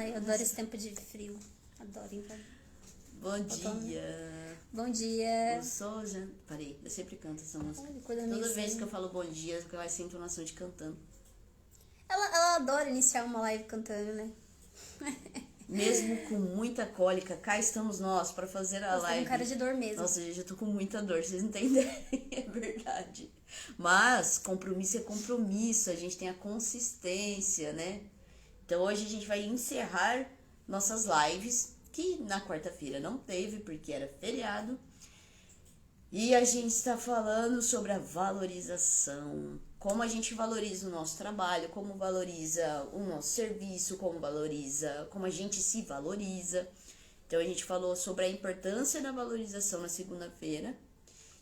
Ai, eu adoro esse tempo de frio. Adoro, então. Bom dia. Bom dia. Eu sou já. Parei, eu sempre canto essa música. Ai, Toda vez que eu falo bom dia, eu essa entonação de cantando. Ela adora iniciar uma live cantando, né? Mesmo com muita cólica, cá estamos nós pra fazer a live. Com cara de dor mesmo. Nossa, gente, eu tô com muita dor, vocês entendem? É verdade. Mas compromisso é compromisso, a gente tem a consistência, né? Então hoje a gente vai encerrar nossas lives, que na quarta-feira não teve, porque era feriado. E a gente está falando sobre a valorização. Como a gente valoriza o nosso trabalho, como valoriza o nosso serviço, como a gente se valoriza. Então a gente falou sobre a importância da valorização na segunda-feira.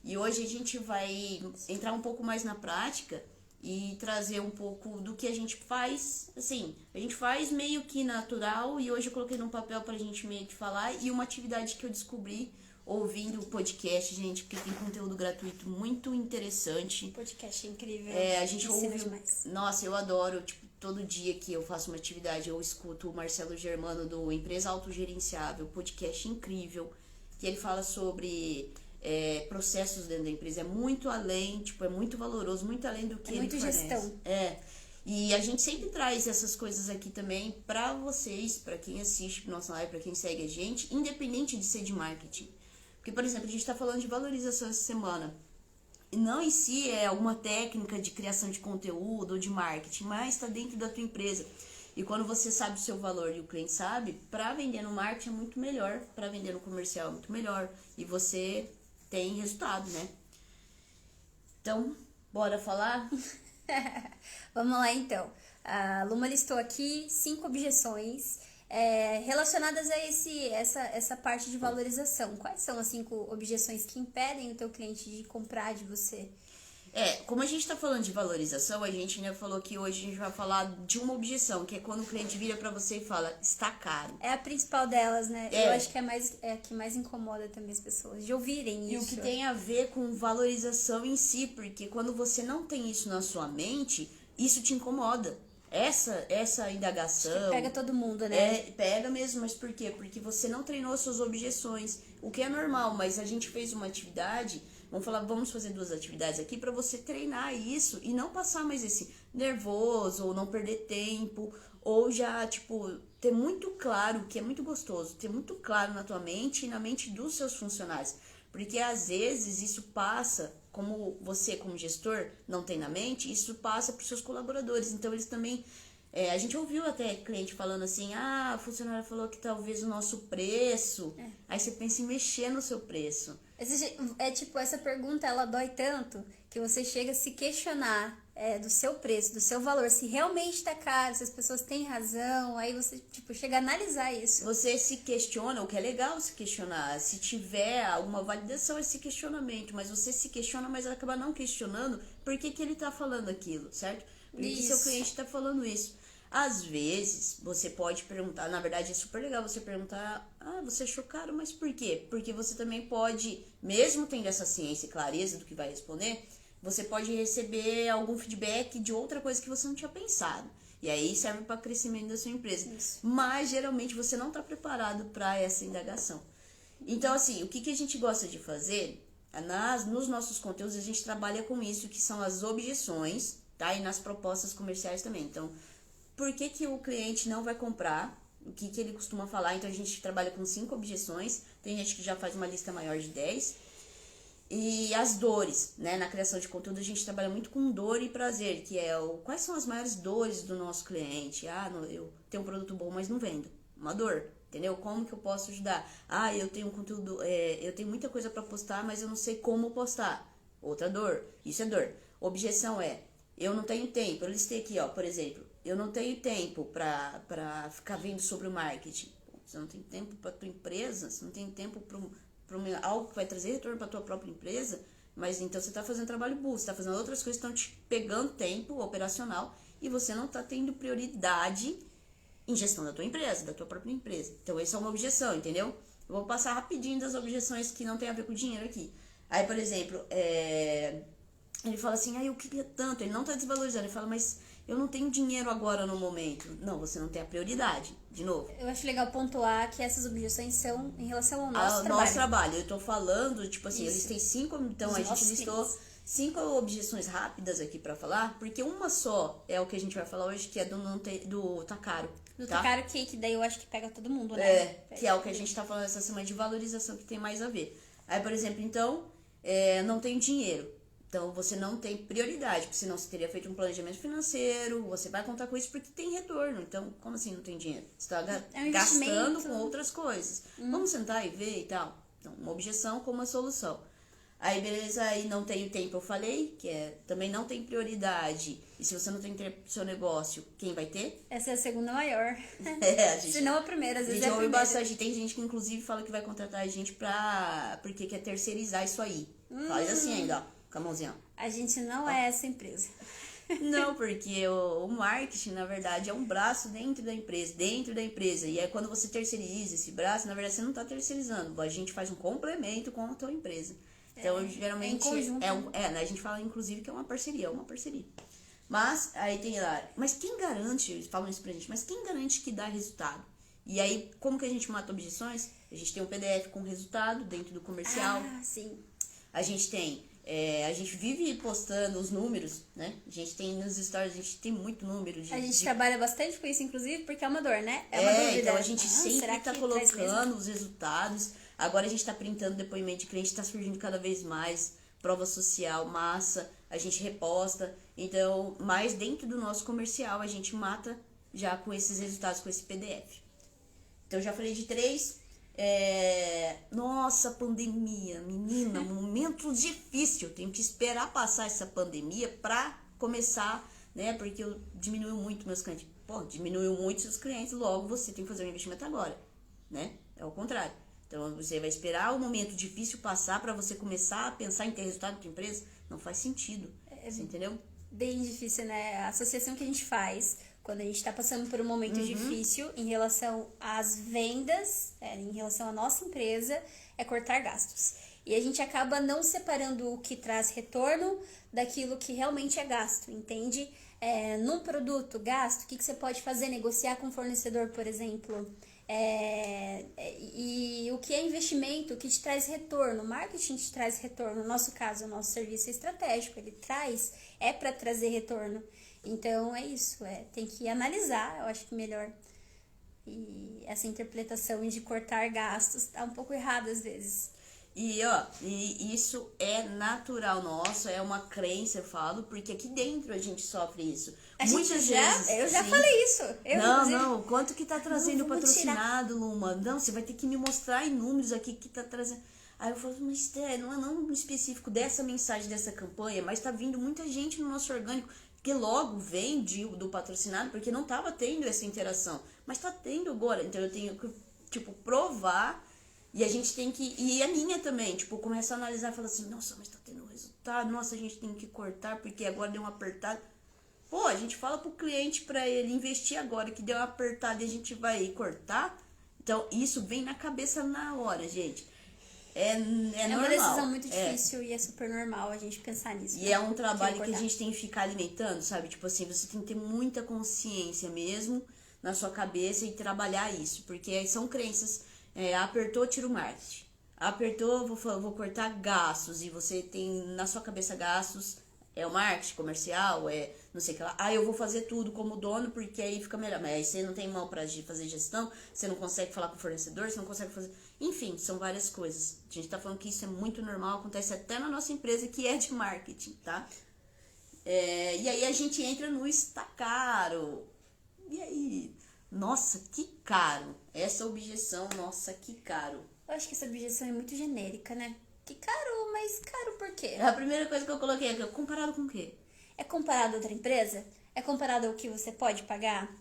E hoje a gente vai entrar um pouco mais na prática e trazer um pouco do que a gente faz. Assim, a gente faz meio que natural e hoje eu coloquei num papel pra gente meio que falar. E uma atividade que eu descobri ouvindo o podcast, gente, porque tem conteúdo gratuito muito interessante. O podcast é incrível. A gente ouve. Demais. Nossa, eu adoro, tipo, todo dia que eu faço uma atividade, eu escuto o Marcelo Germano do Empresa Autogerenciável, podcast incrível, que ele fala sobre processos dentro da empresa. É muito além, tipo, é muito valoroso, muito além do que ele muito fornece. Gestão. E a gente sempre traz essas coisas aqui também pra vocês, pra quem assiste pro nosso live, pra quem segue a gente, independente de ser de marketing. Porque, por exemplo, a gente está falando de valorização essa semana. E não em si é alguma técnica de criação de conteúdo ou de marketing, mas está dentro da tua empresa. E quando você sabe o seu valor e o cliente sabe, para vender no marketing é muito melhor, para vender no comercial é muito melhor. E você tem resultado, né? Então, bora falar? Vamos lá, então. A Luma listou aqui 5 objeções relacionadas a essa parte de valorização. Quais são as 5 objeções que impedem o teu cliente de comprar de você? Como a gente está falando de valorização, a gente ainda falou que hoje a gente vai falar de uma objeção, que é quando o cliente vira para você e fala, está caro. É a principal delas, né? Eu acho que é a que mais incomoda também as pessoas, de ouvirem isso. E o que tem a ver com valorização em si, porque quando você não tem isso na sua mente, isso te incomoda. Essa indagação... Pega todo mundo, né? Pega mesmo, mas por quê? Porque você não treinou suas objeções, o que é normal, mas a gente fez uma atividade, vamos fazer 2 atividades aqui para você treinar isso e não passar mais esse nervoso, ou não perder tempo, ou já, tipo, ter muito claro, que é muito gostoso, ter muito claro na tua mente e na mente dos seus funcionários. Porque às vezes isso passa, como você como gestor não tem na mente, isso passa para os seus colaboradores. Então eles também, a gente ouviu até cliente falando assim, a funcionária falou que talvez o nosso preço, aí você pensa em mexer no seu preço. Tipo, essa pergunta ela dói tanto que você chega a se questionar do seu preço, do seu valor, se realmente tá caro, se as pessoas têm razão, aí você, tipo, chega a analisar isso. Você se questiona, o que é legal se questionar, se tiver alguma validação esse questionamento, mas você se questiona, mas acaba não questionando por que ele tá falando aquilo, certo? Por que seu cliente tá falando isso. Às vezes, você pode perguntar, na verdade é super legal você perguntar, você achou caro, mas por quê? Porque você também pode, mesmo tendo essa ciência e clareza do que vai responder, você pode receber algum feedback de outra coisa que você não tinha pensado. E aí serve para crescimento da sua empresa. Isso. Mas geralmente você não está preparado para essa indagação. Então, assim, o que a gente gosta de fazer, nos nossos conteúdos a gente trabalha com isso, que são as objeções, tá? E nas propostas comerciais também. Então, por que o cliente não vai comprar? O que ele costuma falar? Então a gente trabalha com 5 objeções. Tem gente que já faz uma lista maior de 10. E as dores, né? Na criação de conteúdo a gente trabalha muito com dor e prazer, que é quais são as maiores dores do nosso cliente? Eu tenho um produto bom, mas não vendo. Uma dor, entendeu? Como que eu posso ajudar? Eu tenho um conteúdo, eu tenho muita coisa para postar, mas eu não sei como postar. Outra dor, isso é dor. Objeção eu não tenho tempo. Eu listei aqui, por exemplo, eu não tenho tempo para ficar vendo sobre o marketing. Você não tem tempo para tua empresa, você não tem tempo para algo que vai trazer retorno para tua própria empresa, mas então você está fazendo trabalho burro, você está fazendo outras coisas que estão te pegando tempo operacional e você não está tendo prioridade em gestão da tua empresa, da tua própria empresa. Então essa é uma objeção, entendeu? Eu vou passar rapidinho das objeções que não tem a ver com dinheiro aqui. Aí, por exemplo, ele fala assim, eu queria tanto, ele não está desvalorizando, ele fala, mas eu não tenho dinheiro agora no momento. Não, você não tem a prioridade. De novo. Eu acho legal pontuar que essas objeções são em relação ao nosso trabalho. Nosso trabalho. Eu tô falando, tipo assim, eu listei 5, então a gente listou 5 objeções rápidas aqui pra falar, porque uma só é o que a gente vai falar hoje, que é do Takaro. Do Takaro que daí eu acho que pega todo mundo, né? Que é o que a gente tá falando essa semana de valorização, que tem mais a ver. Aí, por exemplo, então, não tem dinheiro. Então, você não tem prioridade, porque senão você teria feito um planejamento financeiro, você vai contar com isso porque tem retorno. Então, como assim não tem dinheiro? Você está gastando com outras coisas. Vamos sentar e ver e tal. Então, uma objeção com uma solução. Aí, beleza, aí não tem o tempo, eu falei, que também não tem prioridade. E se você não tem tempo pro seu negócio, quem vai ter? Essa é a segunda maior. Se não a primeira, às vezes é a ouve primeira. bastante. Tem gente que, inclusive, fala que vai contratar a gente porque quer terceirizar isso aí. Faz assim ainda, ó. Com a mãozinha. A gente não é essa empresa. Não, porque o marketing, na verdade, é um braço dentro da empresa. E aí, quando você terceiriza esse braço, na verdade, você não está terceirizando. A gente faz um complemento com a tua empresa. Então, geralmente, em conjunto. A gente fala, inclusive, que é uma parceria. Mas, aí tem lá, mas quem garante, eles falam isso pra gente, mas quem garante que dá resultado? E aí, como que a gente mata objeções? A gente tem um PDF com resultado dentro do comercial. Sim. A gente tem... a gente vive postando os números, né? A gente tem nos stories, a gente tem muito número. A gente trabalha bastante com isso, inclusive, porque é uma dor, né? É uma dúvida. Então a gente sempre tá colocando os resultados. Agora a gente tá printando depoimento de cliente, tá surgindo cada vez mais. Prova social, massa, a gente reposta. Então, mas dentro do nosso comercial, a gente mata já com esses resultados, com esse PDF. Então, eu já falei de 3... Nossa, pandemia, menina, momento difícil. Tenho que esperar passar essa pandemia pra começar, né? Porque diminuiu muito meus clientes. Pô, diminuiu muito seus clientes, logo você tem que fazer um investimento agora, né? É o contrário. Então você vai esperar o momento difícil passar pra você começar a pensar em ter resultado na tua empresa? Não faz sentido. Você entendeu? Bem difícil, né? A associação que a gente faz quando a gente está passando por um momento difícil em relação às vendas, em relação à nossa empresa, é cortar gastos. E a gente acaba não separando o que traz retorno daquilo que realmente é gasto, entende? Num produto, gasto, o que você pode fazer? Negociar com o fornecedor, por exemplo. E o que é investimento, o que te traz retorno. Marketing te traz retorno. No nosso caso, o nosso serviço é estratégico, ele é para trazer retorno. Então é isso, tem que analisar, eu acho que melhor. E essa interpretação de cortar gastos tá um pouco errada às vezes. E isso é natural nosso, é uma crença, eu falo, porque aqui dentro a gente sofre isso. Muitas vezes. Eu já falei isso. Não, quanto que tá trazendo patrocinado, Luma? Não, você vai ter que me mostrar em números aqui que tá trazendo. Aí eu falo, mas não é não específico dessa mensagem, dessa campanha, mas tá vindo muita gente no nosso orgânico, que logo vem do patrocinado, porque não tava tendo essa interação, mas tá tendo agora. Então eu tenho que, provar, e a gente tem que, e a minha também, começa a analisar e falar assim, nossa, mas tá tendo resultado, nossa, a gente tem que cortar, porque agora deu uma apertada. Pô, a gente fala pro cliente pra ele investir agora, que deu uma apertada e a gente vai cortar. Então isso vem na cabeça na hora, gente. É normal. Uma decisão muito difícil e é super normal a gente pensar nisso. E é um trabalho que a gente tem que ficar alimentando, sabe? Você tem que ter muita consciência mesmo na sua cabeça e trabalhar isso. Porque são crenças. Apertou, tira o marketing. Apertou, vou cortar gastos. E você tem na sua cabeça gastos. É o marketing comercial, não sei o que lá. Eu vou fazer tudo como dono, porque aí fica melhor. Mas aí você não tem mão pra fazer gestão, você não consegue falar com o fornecedor, você não consegue fazer... Enfim, são várias coisas. A gente tá falando que isso é muito normal, acontece até na nossa empresa, que é de marketing, tá? E aí a gente entra no está caro. E aí? Nossa, que caro. Essa objeção, nossa, que caro. Eu acho que essa objeção é muito genérica, né? Que caro, mas caro por quê? A primeira coisa que eu coloquei aqui, comparado com o quê? É comparado a outra empresa? É comparado ao que você pode pagar?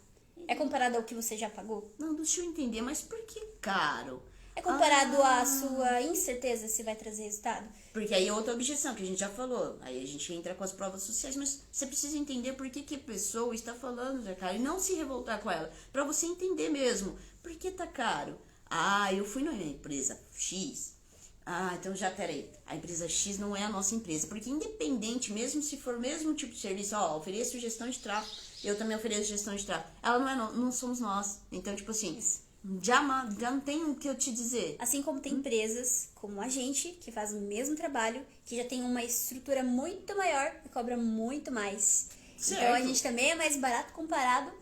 É comparado ao que você já pagou? Não, deixa eu entender, mas por que caro? É comparado à sua incerteza se vai trazer resultado? Porque aí é outra objeção que a gente já falou. Aí a gente entra com as provas sociais, mas você precisa entender por que a pessoa está falando já caro e não se revoltar com ela. Pra você entender mesmo. Por que tá caro? Eu fui numa empresa X. Ah, então já, peraí. A empresa X não é a nossa empresa. Porque independente, mesmo se for o mesmo tipo de serviço, ó, ofereço gestão de tráfego, eu também ofereço gestão de tráfego. Ela não é, não somos nós. Então, tipo assim, já não tem o que eu te dizer. Assim como tem empresas como a gente, que faz o mesmo trabalho, que já tem uma estrutura muito maior e cobra muito mais. Certo. Então a gente também é mais barato comparado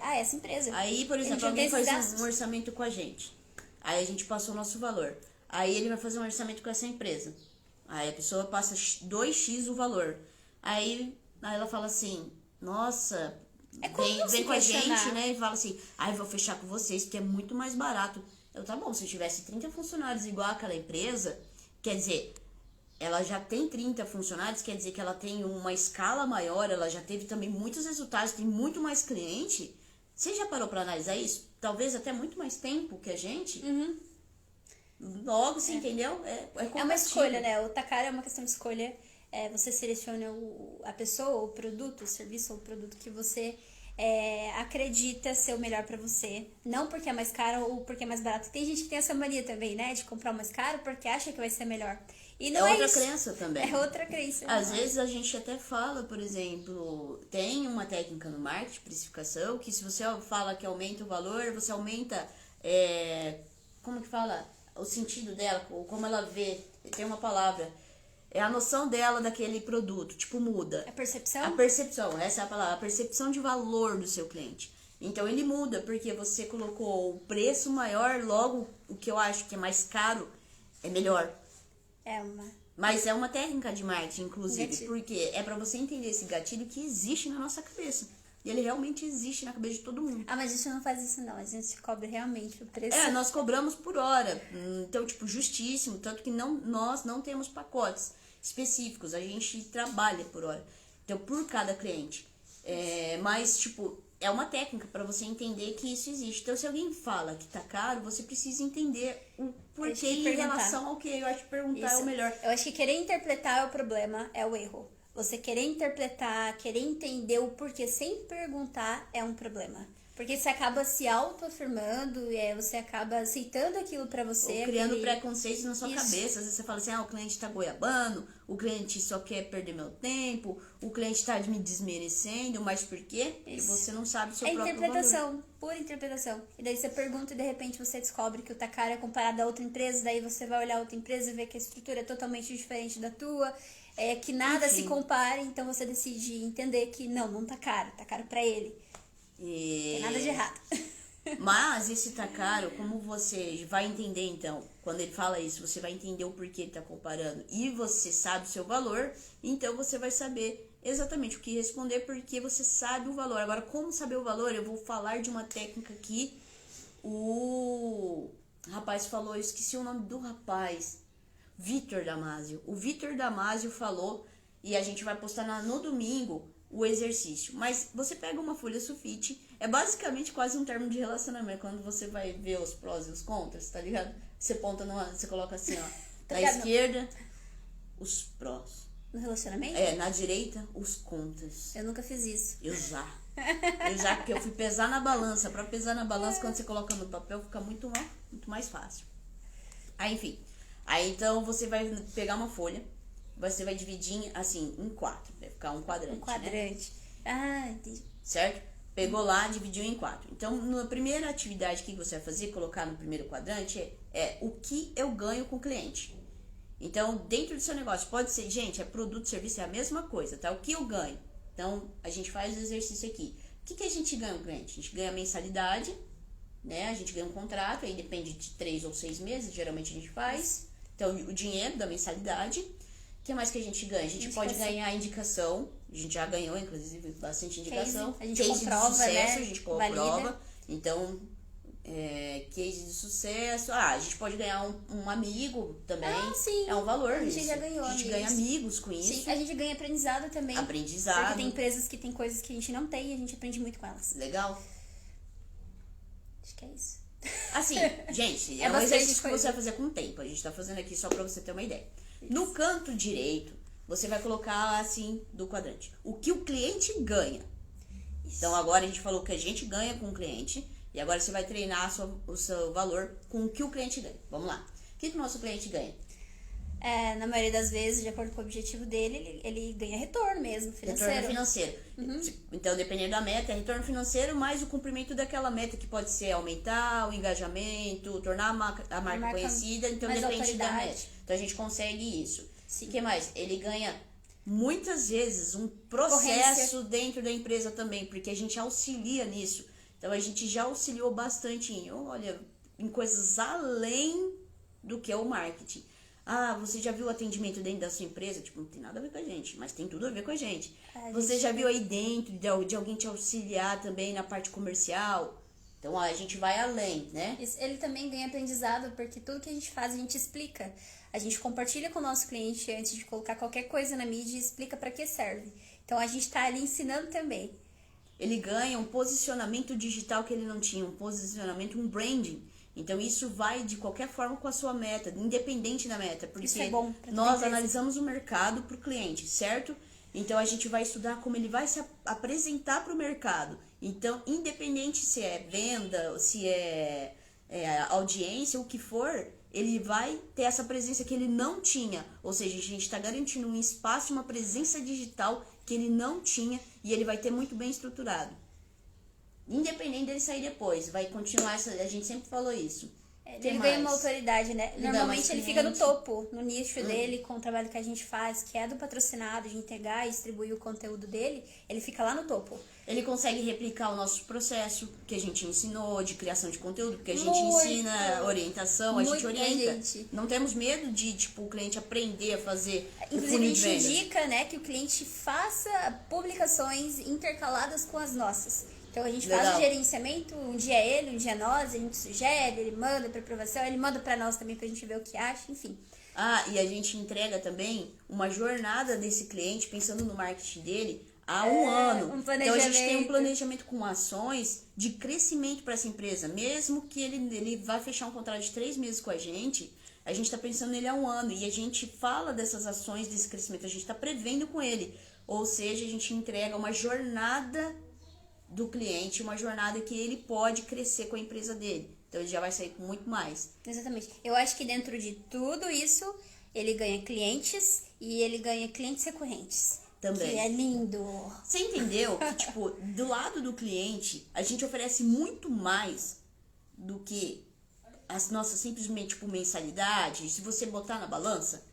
a essa empresa. Aí, por exemplo, alguém faz um orçamento com a gente. Aí a gente passou o nosso valor. Aí ele vai fazer um orçamento com essa empresa. Aí a pessoa passa 2x o valor. Aí ela fala assim, nossa, vem com a gente, né? E fala assim, vou fechar com vocês, porque é muito mais barato. Tá bom, se eu tivesse 30 funcionários igual aquela empresa, quer dizer, ela já tem 30 funcionários, quer dizer que ela tem uma escala maior, ela já teve também muitos resultados, tem muito mais cliente. Você já parou pra analisar isso? Talvez até muito mais tempo que a gente. Logo, você entendeu? É uma escolha, né? O Takara é uma questão de escolha. Você seleciona a pessoa, o produto, o serviço ou o produto que você acredita ser o melhor pra você. Não porque é mais caro ou porque é mais barato. Tem gente que tem essa mania também, né? De comprar o mais caro porque acha que vai ser melhor. E não outra isso. crença também. É outra crença. Às vezes a gente até fala, por exemplo, tem uma técnica no marketing, precificação, que se você fala que aumenta o valor, você aumenta, como que fala? O sentido dela, como ela vê, tem uma palavra, é a noção dela daquele produto, tipo, muda. A percepção? A percepção, essa é a palavra, a percepção de valor do seu cliente. Então ele muda, porque você colocou o preço maior, logo o que eu acho que é mais caro é melhor. Mas é uma técnica de marketing, inclusive, gatilho. Porque é pra você entender esse gatilho que existe na nossa cabeça. E ele realmente existe na cabeça de todo mundo. Ah, mas a gente não faz isso não, a gente cobra realmente o preço. Nós cobramos por hora, então, tipo, justíssimo, tanto que nós não temos pacotes específicos, a gente trabalha por hora, então, por cada cliente. Mas, tipo, é uma técnica pra você entender que isso existe. Então, se alguém fala que tá caro, você precisa entender o porquê em relação ao que eu acho que perguntar isso. é o melhor. Eu acho que querer interpretar é o problema, é o erro. Você querer interpretar, querer entender o porquê sem perguntar é um problema. Porque você acaba se autoafirmando e você acaba aceitando aquilo pra você. Ou criando preconceitos na sua cabeça. Às vezes você fala assim, o cliente tá goiabando, o cliente só quer perder meu tempo, o cliente tá me desmerecendo, mas por quê? Porque você não sabe o seu próprio interpretação, valor. Pura interpretação. E daí você pergunta e de repente você descobre que o Takara é comparado a outra empresa, daí você vai olhar a outra empresa e ver que a estrutura é totalmente diferente da tua, que nada se compara, então você decide entender que não tá caro pra ele. Tem nada de errado. Mas esse tá caro, como você vai entender então, quando ele fala isso, você vai entender o porquê ele tá comparando e você sabe o seu valor, então você vai saber exatamente o que responder porque você sabe o valor. Agora, como saber o valor? Eu vou falar de uma técnica que o rapaz falou, eu esqueci o nome do rapaz, Vitor Damasio. O Vitor Damasio falou, e a gente vai postar no domingo, o exercício. Mas você pega uma folha sulfite, é basicamente quase um termo de relacionamento, quando você vai ver os prós e os contras, tá ligado? Você coloca assim, ó, na esquerda, os prós. No relacionamento? Na direita, os contras. Eu nunca fiz isso. Eu já, porque eu fui pesar na balança. Pra pesar na balança, quando você coloca no papel, fica muito mais fácil. Aí, enfim. Aí, então, você vai pegar uma folha, você vai dividir, assim, em 4. Vai ficar um quadrante, quadrante. Né? Entendi. Certo? Pegou lá, dividiu em 4. Então, na primeira atividade que você vai fazer, colocar no primeiro quadrante, é o que eu ganho com o cliente. Então, dentro do seu negócio, pode ser, gente, produto, serviço, é a mesma coisa, tá? O que eu ganho? Então, a gente faz o exercício aqui. O que a gente ganha com o cliente? A gente ganha mensalidade, né? A gente ganha um contrato, aí depende de 3 ou 6 meses, geralmente a gente faz. Então, o dinheiro da mensalidade. O que mais que a gente ganha? A gente pode ganhar indicação. A gente já ganhou, inclusive, bastante indicação. A gente comprova, de sucesso, né? A gente comprova. Então, case de sucesso. A gente pode ganhar um amigo também. Sim. É um valor. A gente já ganhou. A gente ganha amigos com isso. Sim, a gente ganha aprendizado também. Porque tem empresas que tem coisas que a gente não tem e a gente aprende muito com elas. Legal. Acho que é isso. Assim, gente, é um exercício que você vai fazer com o tempo. A gente tá fazendo aqui só pra você ter uma ideia. Isso. No canto direito, você vai colocar assim do quadrante. O que o cliente ganha. Isso. Então agora a gente falou que a gente ganha com o cliente. E agora você vai treinar o seu valor com o que o cliente ganha. Vamos lá. O que o nosso cliente ganha? Na maioria das vezes, de acordo com o objetivo dele, ele ganha retorno mesmo, financeiro. Retorno financeiro. Então, dependendo da meta, é retorno financeiro mais o cumprimento daquela meta, que pode ser aumentar o engajamento, tornar a marca conhecida. Então, depende da meta. Então, a gente consegue isso. O que mais? Ele ganha, muitas vezes, um processo dentro da empresa também, porque a gente auxilia nisso. Então, a gente já auxiliou bastante em coisas além do que é o marketing. Ah, você já viu o atendimento dentro da sua empresa? Tipo, não tem nada a ver com a gente, mas tem tudo a ver com a gente. Você já viu aí dentro de alguém te auxiliar também na parte comercial? Então, a gente vai além, né? Ele também ganha aprendizado, porque tudo que a gente faz, a gente explica. A gente compartilha com o nosso cliente antes de colocar qualquer coisa na mídia e explica para que serve. Então, a gente tá ali ensinando também. Ele ganha um posicionamento digital que ele não tinha, um posicionamento, um branding. Então, isso vai de qualquer forma com a sua meta, independente da meta. Porque isso é bom nós analisamos o mercado para o cliente, certo? Então, a gente vai estudar como ele vai se apresentar para o mercado. Então, independente se é venda, se é audiência, o que for, ele vai ter essa presença que ele não tinha. Ou seja, a gente está garantindo um espaço, uma presença digital que ele não tinha e ele vai ter muito bem estruturado. Independente dele sair depois, vai continuar a gente sempre falou isso. Ele ganha uma autoridade, né? Normalmente ele fica no topo, no nicho dele, com o trabalho que a gente faz, que é do patrocinado, de entregar e distribuir o conteúdo dele, ele fica lá no topo. Ele consegue replicar o nosso processo que a gente ensinou de criação de conteúdo, porque a gente ensina orientação, a gente orienta. Não temos medo de, o cliente aprender a fazer. Inclusive, a gente indica, né, que o cliente faça publicações intercaladas com as nossas. Então, a gente faz o gerenciamento, um dia é ele, um dia é nós, a gente sugere, ele manda para aprovação, ele manda para nós também pra gente ver o que acha, enfim. E a gente entrega também uma jornada desse cliente, pensando no marketing dele, há um ano. Então, a gente tem um planejamento com ações de crescimento para essa empresa. Mesmo que ele vá fechar um contrato de 3 meses com a gente está pensando nele há um ano. E a gente fala dessas ações, desse crescimento, a gente está prevendo com ele. Ou seja, a gente entrega uma jornada do cliente, uma jornada que ele pode crescer com a empresa dele. Então, ele já vai sair com muito mais. Exatamente. Eu acho que dentro de tudo isso, ele ganha clientes e ele ganha clientes recorrentes. Também. Que é lindo. Você entendeu que, do lado do cliente, a gente oferece muito mais do que as nossas simplesmente, mensalidade, se você botar na balança,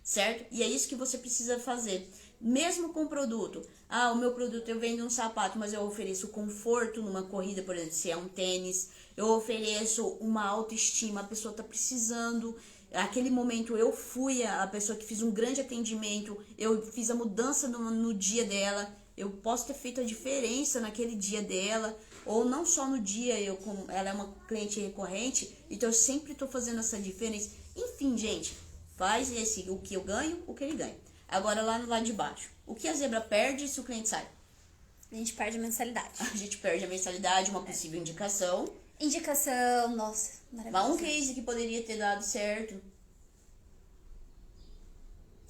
certo? E é isso que você precisa fazer. Mesmo com o produto. O meu produto, eu vendo um sapato, mas eu ofereço conforto numa corrida, por exemplo, se é um tênis. Eu ofereço uma autoestima, a pessoa tá precisando. Aquele momento eu fui a pessoa que fiz um grande atendimento, eu fiz a mudança no dia dela, eu posso ter feito a diferença naquele dia dela, ou não só no dia, ela é uma cliente recorrente, então eu sempre estou fazendo essa diferença. Enfim, gente, faz o que eu ganho, o que ele ganha. Agora lá no lado de baixo, o que a Zebra perde se o cliente sai? A gente perde a mensalidade. A gente perde a mensalidade, uma possível indicação. Indicação, nossa, maravilhoso. Um case que poderia ter dado certo.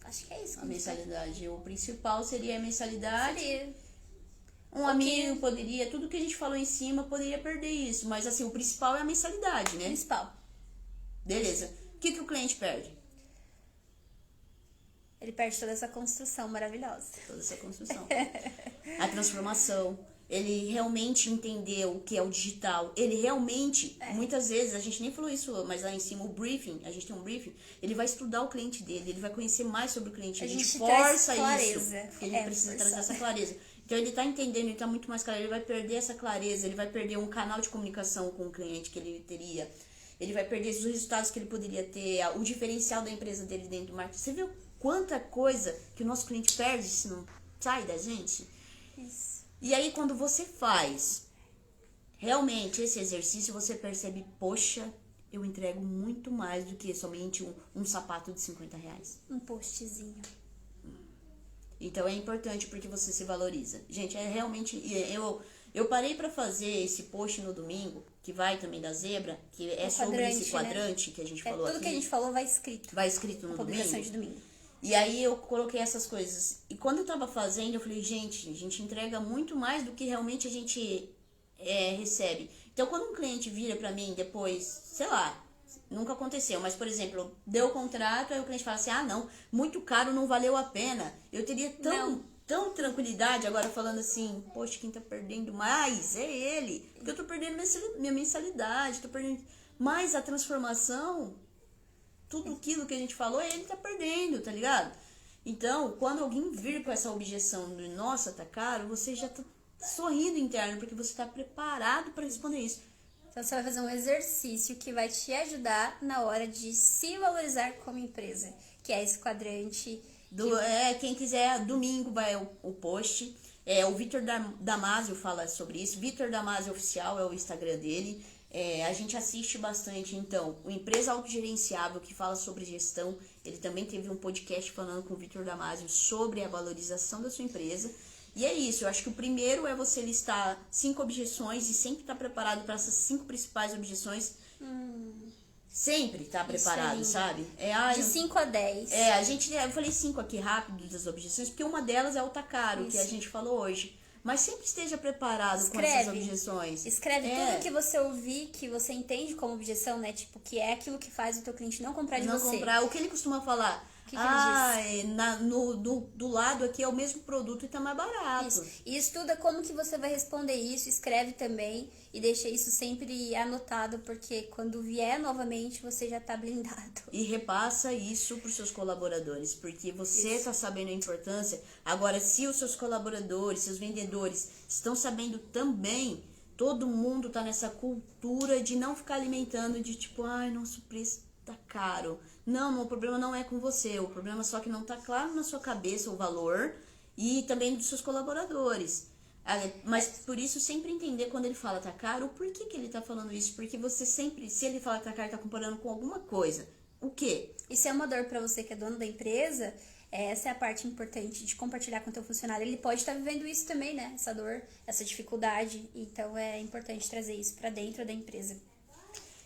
Acho que é isso. A mensalidade. O principal seria a mensalidade. Seria. Um amigo poderia, tudo que a gente falou em cima poderia perder isso. Mas assim, o principal é a mensalidade, né? Principal. Beleza. O que o cliente perde? Ele perde toda essa construção maravilhosa. Toda essa construção. A transformação. Ele realmente entendeu o que é o digital. Ele realmente, muitas vezes, a gente nem falou isso, mas lá em cima, o briefing, a gente tem um briefing, ele vai estudar o cliente dele, ele vai conhecer mais sobre o cliente. A gente força isso. Ele precisa trazer essa clareza. Então, ele tá entendendo, ele tá muito mais claro, ele vai perder essa clareza, ele vai perder um canal de comunicação com o cliente que ele teria. Ele vai perder os resultados que ele poderia ter, o diferencial da empresa dele dentro do marketing. Você viu quanta coisa que o nosso cliente perde se não sai da gente? Isso. E aí, quando você faz realmente esse exercício, você percebe, poxa, eu entrego muito mais do que somente um sapato de 50 reais. Um postzinho. Então, é importante porque você se valoriza. Gente, é realmente... Eu parei pra fazer esse post no domingo, que vai também da Zebra, que é sobre esse quadrante, né? Que a gente falou aqui. Tudo que a gente falou vai escrito. Vai escrito no publicação de domingo. E aí eu coloquei essas coisas. E quando eu tava fazendo, eu falei, gente, a gente entrega muito mais do que realmente a gente recebe. Então, quando um cliente vira pra mim depois, sei lá, Nunca aconteceu, mas, por exemplo, deu o contrato, aí o cliente fala assim, ah, não, muito caro, não valeu a pena. Eu teria tão tranquilidade, agora falando assim, poxa, quem tá perdendo mais é ele. Porque eu tô perdendo minha mensalidade, tô perdendo... Mas a transformação, tudo aquilo que a gente falou, ele tá perdendo, tá ligado? Então, quando alguém vir com essa objeção de, nossa, tá caro, você já tá sorrindo interno, porque você tá preparado para responder isso. Então você vai fazer um exercício que vai te ajudar na hora de se valorizar como empresa, que é esse quadrante. Quem quiser, domingo vai o post. O Vitor Damasio fala sobre isso. Vitor Damasio Oficial é o Instagram dele. A gente assiste bastante, então, o Empresa Autogerenciável, que fala sobre gestão. Ele também teve um podcast falando com o Vitor Damasio sobre a valorização da sua empresa. E é isso, eu acho que o primeiro é você listar 5 objeções e sempre estar preparado para essas 5 principais objeções. Sempre estar preparado, sabe? De 5 a 10. Eu falei 5 aqui rápido das objeções, porque uma delas é o tá caro, que a gente falou hoje. Mas sempre esteja preparado com essas objeções. Escreve tudo que você ouvir, que você entende como objeção, né? Tipo, que é aquilo que faz o teu cliente não comprar de você. Não comprar. O que ele costuma falar? Que ele diz? Do lado aqui é o mesmo produto e tá mais barato. Isso. E estuda como que você vai responder isso, escreve também e deixa isso sempre anotado, porque quando vier novamente você já tá blindado. E repassa isso pros seus colaboradores, porque você tá sabendo a importância. Agora, se os seus colaboradores, seus vendedores estão sabendo também, todo mundo tá nessa cultura de não ficar alimentando de tipo, ai, nosso preço tá caro. Não, o problema não é com você, o problema é só que não tá claro na sua cabeça o valor e também dos seus colaboradores. Mas por isso sempre entender quando ele fala tá caro, o porquê que ele tá falando isso, porque você sempre, se ele fala tá caro, tá comparando com alguma coisa. O quê? E se é uma dor para você que é dono da empresa, essa é a parte importante de compartilhar com o teu funcionário. Ele pode estar vivendo isso também, né? Essa dor, essa dificuldade. Então é importante trazer isso para dentro da empresa.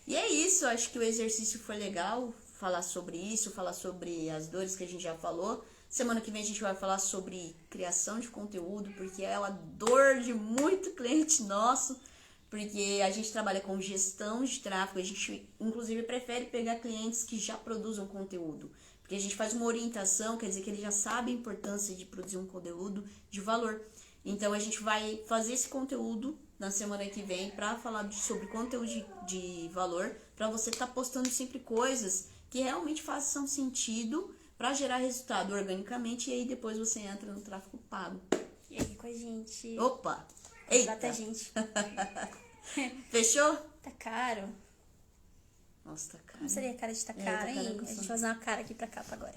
E é isso, acho que o exercício foi legal, falar sobre isso, falar sobre as dores que a gente já falou. Semana que vem a gente vai falar sobre criação de conteúdo, porque é uma dor de muito cliente nosso, porque a gente trabalha com gestão de tráfego, a gente inclusive prefere pegar clientes que já produzam conteúdo, porque a gente faz uma orientação, quer dizer que ele já sabe a importância de produzir um conteúdo de valor. Então a gente vai fazer esse conteúdo na semana que vem para falar sobre conteúdo de valor, para você estar postando sempre coisas que realmente façam sentido para gerar resultado organicamente, e aí depois você entra no tráfego pago. E aí com a gente. Opa! Trata a gente. Fechou? Tá caro. Nossa, tá caro. Como seria a cara de tá caro, tá hein? caro. A gente vai fazer uma cara aqui pra capa agora.